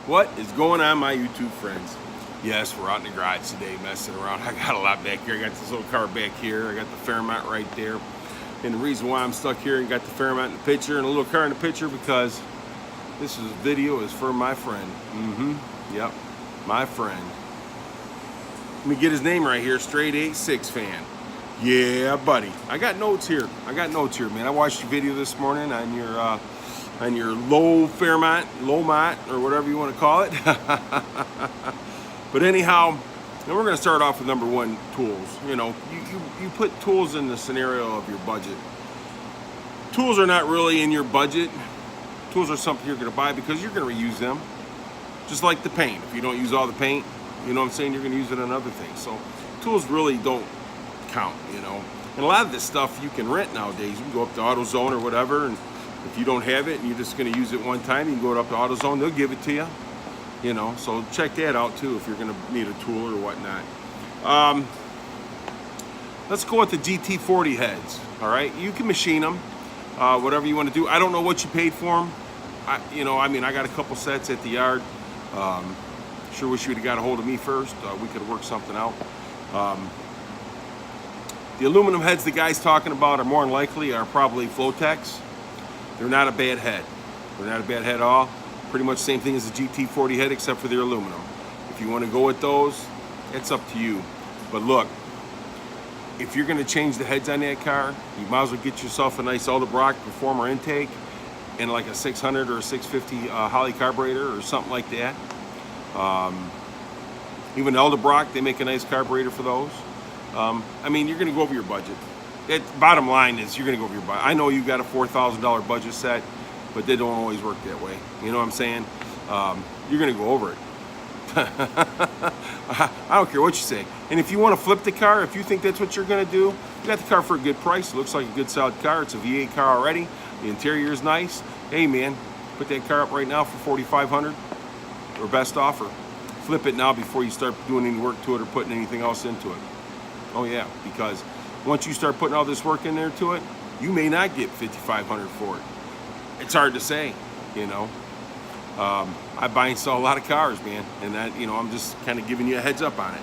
What is going on, my YouTube friends? Yes, we're out in the garage today messing around. I got a lot back here. I got this little car back here. I got the Fairmont right there. And the reason why I'm stuck here and got the Fairmont in the picture and a little car in the picture, because this video is for my friend. Yep, my friend. Let me get his name right here, Str8sixfan. Yeah, buddy. I got notes here. Man. I watched your video this morning on your low Fairmont, or whatever you want to call it. But anyhow, and we're going to start off with number one, tools. You know, you put tools in the scenario of your budget. Tools are not really in your budget. Tools are something you're going to buy because you're going to reuse them. Just like the paint. If you don't use all the paint, you know what I'm saying, you're going to use it on other things. So tools really don't count, you know. And a lot of this stuff you can rent nowadays. You can go up to AutoZone or whatever, and if you don't have it and you're just going to use it one time, you can go up to AutoZone, they'll give it to you. You know, so check that out too if you're going to need a tool or whatnot. Let's go with the GT40 heads. All right, you can machine them, whatever you want to do. I don't know what you paid for them. I got a couple sets at the yard. Sure wish you would have got a hold of me first. We could have worked something out. The aluminum heads the guy's talking about are more than likely are probably Flotex. They're not a bad head. They're not a bad head at all. Pretty much the same thing as the GT40 head except for the aluminum. If you want to go with those, it's up to you. But look, if you're going to change the heads on that car, you might as well get yourself a nice Eldebrock Performer intake and like a 600 or a 650 Holley carburetor or something like that. Even Eldebrock, they make a nice carburetor for those. You're going to go over your budget. Bottom line is you're going to go over your budget. I know you got a $4,000 budget set, but they don't always work that way. You know what I'm saying? You're going to go over it. I don't care what you say. And if you want to flip the car, if you think that's what you're going to do, you got the car for a good price. It looks like a good solid car. It's a V8 car already. The interior is nice. Hey man, put that car up right now for $4,500 or best offer. Flip it now before you start doing any work to it or putting anything else into it. Oh yeah, because once you start putting all this work in there to it, you may not get $5,500 for it. It's hard to say, you know. I buy and sell a lot of cars, man, and that, you know, I'm just kind of giving you a heads up on it.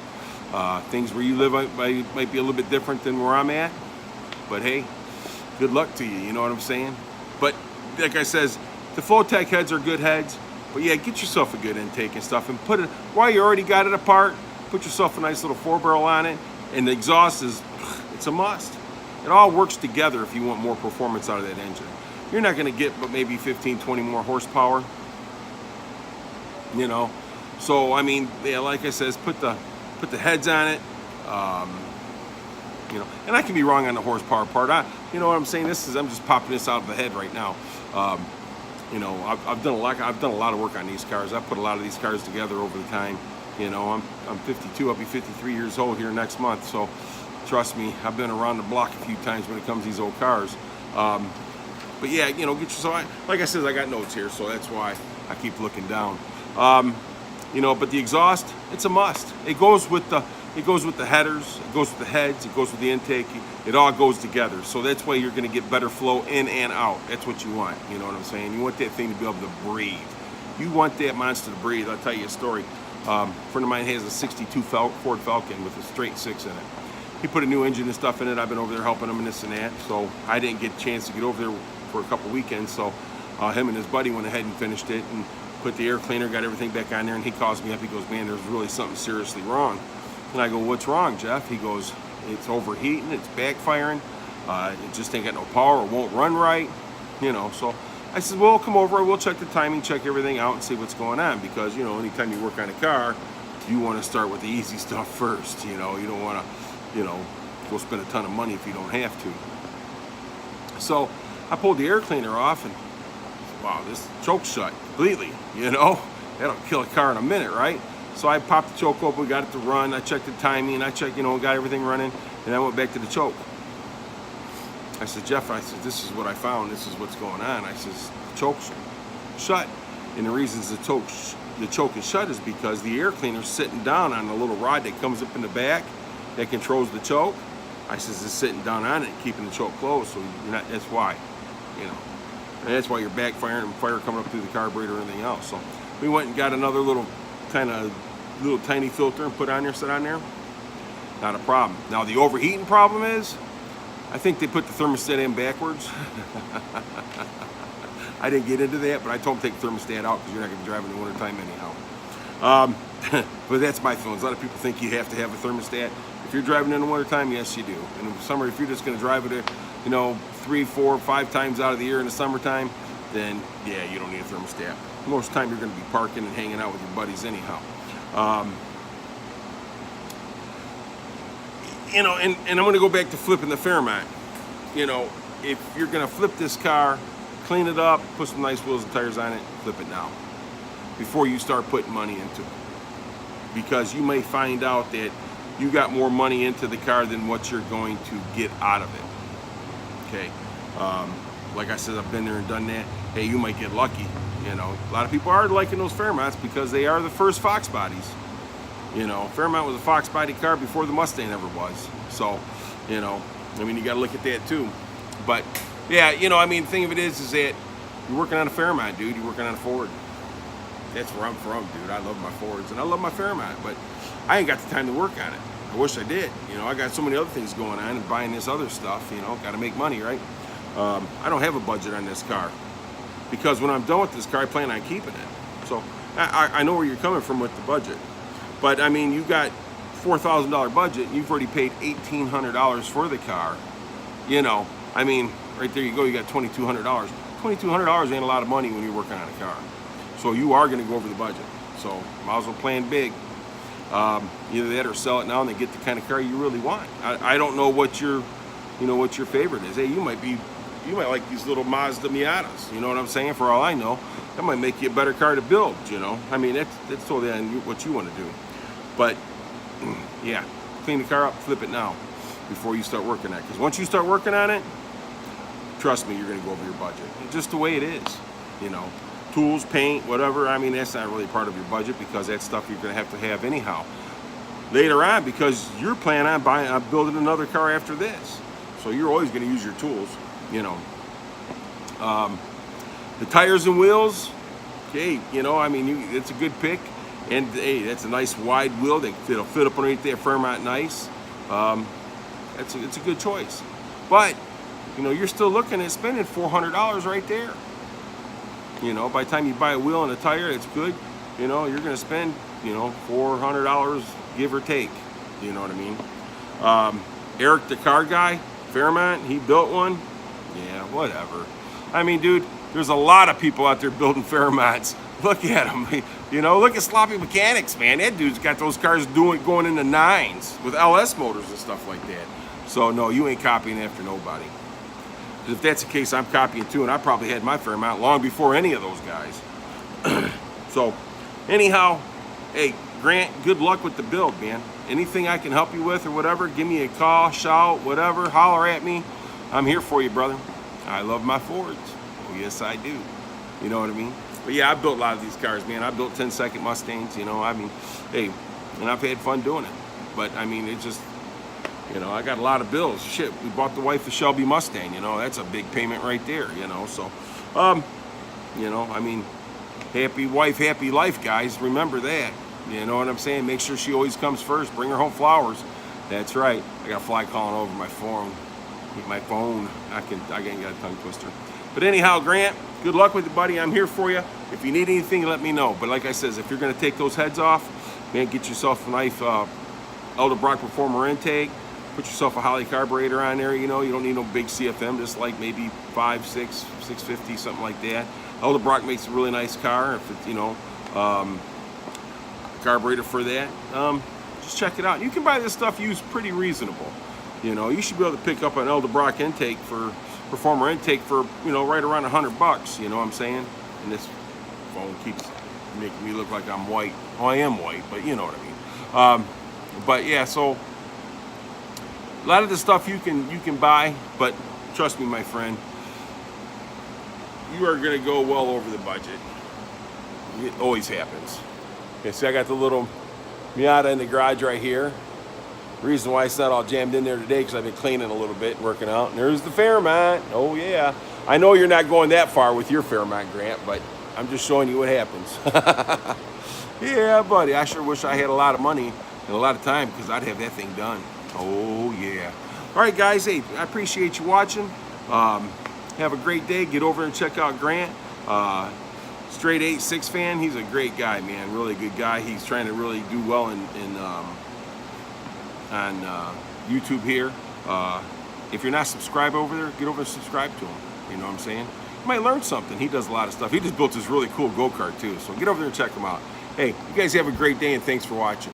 Things where you live might be a little bit different than where I'm at, but hey, good luck to you, you know what I'm saying? But like I says, the Flotec heads are good heads, but yeah, get yourself a good intake and stuff, and put it, while you already got it apart, put yourself a nice little 4-barrel on it, and the exhaust it's a must. It all works together if you want more performance out of that engine. You're not going to get but maybe 15, 20 more horsepower, you know. So I mean, yeah, like I says, put the heads on it, you know. And I can be wrong on the horsepower part. You know what I'm saying? I'm just popping this out of the head right now. You know, I've done a lot of work on these cars. I've put a lot of these cars together over the time. You know, I'm 52. I'll be 53 years old here next month. So trust me, I've been around the block a few times when it comes to these old cars. But yeah, you know, like I said, I got notes here, so that's why I keep looking down. You know, but the exhaust, it's a must. It goes with the headers, it goes with the heads, it goes with the intake. It all goes together. So that's why you're going to get better flow in and out. That's what you want. You know what I'm saying? You want that thing to be able to breathe. You want that monster to breathe. I'll tell you a story. A friend of mine has a 62 Ford Falcon with a straight 6 in it. He put a new engine and stuff in it. I've been over there helping him and this and that. So I didn't get a chance to get over there for a couple weekends. So him and his buddy went ahead and finished it and put the air cleaner, got everything back on there. And he calls me up. He goes, man, there's really something seriously wrong. And I go, what's wrong, Jeff? He goes, it's overheating. It's backfiring. It just ain't got no power. It won't run right. You know, so I said, well, come over. We'll check the timing, check everything out and see what's going on. Because, you know, anytime you work on a car, you want to start with the easy stuff first. You know, you don't want to, you know, go spend a ton of money if you don't have to. So I pulled the air cleaner off and, wow, this choke's shut completely, you know. That'll kill a car in a minute, right? So I popped the choke open, got it to run. I checked the timing, I checked, you know, got everything running, and I went back to the choke. I said, Jeff, I said, this is what I found. This is what's going on. I says, the choke's shut. And the reasons the choke is shut is because the air cleaner's sitting down on the little rod that comes up in the back that controls the choke. I says, it's sitting down on it, keeping the choke closed. So you're not, that's why, you know. And that's why you're backfiring and fire coming up through the carburetor or anything else. So, we went and got another little tiny filter and put on there, set on there. Not a problem. Now the overheating problem is, I think they put the thermostat in backwards. I didn't get into that, but I told them to take the thermostat out because you're not going to be driving in the wintertime anyhow. But that's my feelings. A lot of people think you have to have a thermostat. If you're driving in the wintertime, yes, you do. And in the summer, if you're just going to drive it, 3, 4, 5 times out of the year in the summertime, then yeah, you don't need a thermostat. Most of the time, you're going to be parking and hanging out with your buddies anyhow. And I'm going to go back to flipping the Fairmont. If you're going to flip this car, clean it up, put some nice wheels and tires on it, flip it now before you start putting money into it. Because you may find out that you got more money into the car than what you're going to get out of it. Okay. Like I said, I've been there and done that. Hey, you might get lucky. A lot of people are liking those Fairmonts because they are the first Fox bodies. Fairmont was a Fox body car before the Mustang ever was. So, you got to look at that too. But yeah, the thing of it is that you're working on a Fairmont, dude. You're working on a Ford. That's where I'm from, dude. I love my Fords and I love my Fairmont, but I ain't got the time to work on it. I wish I did. I got so many other things going on and buying this other stuff, got to make money, right? I don't have a budget on this car because when I'm done with this car, I plan on keeping it. So I know where you're coming from with the budget, but you got $4,000 budget and you've already paid $1,800 for the car. Right there you go, you got $2,200. $2,200 ain't a lot of money when you're working on a car. So you are going to go over the budget. So might as well plan big. Either that or sell it now and then get the kind of car you really want. I don't know what your favorite is. Hey, you might like these little Mazda Miatas. You know what I'm saying? For all I know, that might make you a better car to build. That's totally on what you want to do. But yeah, clean the car up, flip it now before you start working on it. Because once you start working on it, trust me, you're going to go over your budget. It's just the way it is. Tools, paint, whatever. That's not really part of your budget because that's stuff you're going to have anyhow later on because you're planning on building another car after this. So you're always going to use your tools. The tires and wheels. Okay, it's a good pick, and hey, that's a nice wide wheel that'll fit up underneath that Fairmont nice. It's a good choice, but you're still looking at spending $400 right there. By the time you buy a wheel and a tire, it's good. You're going to spend, $400 give or take. You know what I mean? Eric, the car guy, Fairmont, he built one. Yeah, whatever. Dude, there's a lot of people out there building Fairmonts. Look at them. Look at Sloppy Mechanics, man. That dude's got those cars going into 9s with LS motors and stuff like that. So no, you ain't copying after nobody. If that's the case, I'm copying too, and I probably had my Fairmont long before any of those guys. So, anyhow, hey, Grant, good luck with the build, man. Anything I can help you with or whatever, give me a call, shout, whatever, holler at me. I'm here for you, brother. I love my Fords. Oh, yes, I do. You know what I mean? But yeah, I built a lot of these cars, man. I built 10-second Mustangs, hey, and I've had fun doing it. But, it's just... I got a lot of bills. Shit, we bought the wife a Shelby Mustang, that's a big payment right there, so, happy wife, happy life, guys, remember that, you know what I'm saying, make sure she always comes first, bring her home flowers, that's right, I got a fly calling over my phone, I ain't got a tongue twister, but anyhow, Grant, good luck with it, buddy, I'm here for you, if you need anything, let me know, but like I says, if you're going to take those heads off, man, get yourself a nice Eldebrock Performer intake. Put yourself a Holley carburetor on there, you don't need no big CFM, just like maybe 5, 6, 650, something like that. Eldebrock makes a really nice car, if it's, carburetor for that. Just check it out. You can buy this stuff used pretty reasonable. You should be able to pick up an Eldebrock intake Performer intake for, right around $100, you know what I'm saying? And this phone keeps making me look like I'm white. Well, I am white, but you know what I mean. But yeah, so a lot of the stuff you can buy, but trust me, my friend, you are going to go well over the budget. It always happens. Okay, see, I got the little Miata in the garage right here. Reason why it's not all jammed in there today because I've been cleaning a little bit, working out. And there's the Fairmont. Oh yeah, I know you're not going that far with your Fairmont, Grant, but I'm just showing you what happens. Yeah, buddy, I sure wish I had a lot of money and a lot of time, because I'd have that thing done. Oh, yeah. All right, guys, hey, I appreciate you watching. Have a great day. Get over and check out Grant. Str8sixfan, he's a great guy, man. Really good guy. He's trying to really do well on YouTube here. If you're not subscribed over there, get over and subscribe to him. You know what I'm saying? You might learn something. He does a lot of stuff. He just built this really cool go-kart too. So get over there and check him out. Hey, you guys have a great day, and thanks for watching.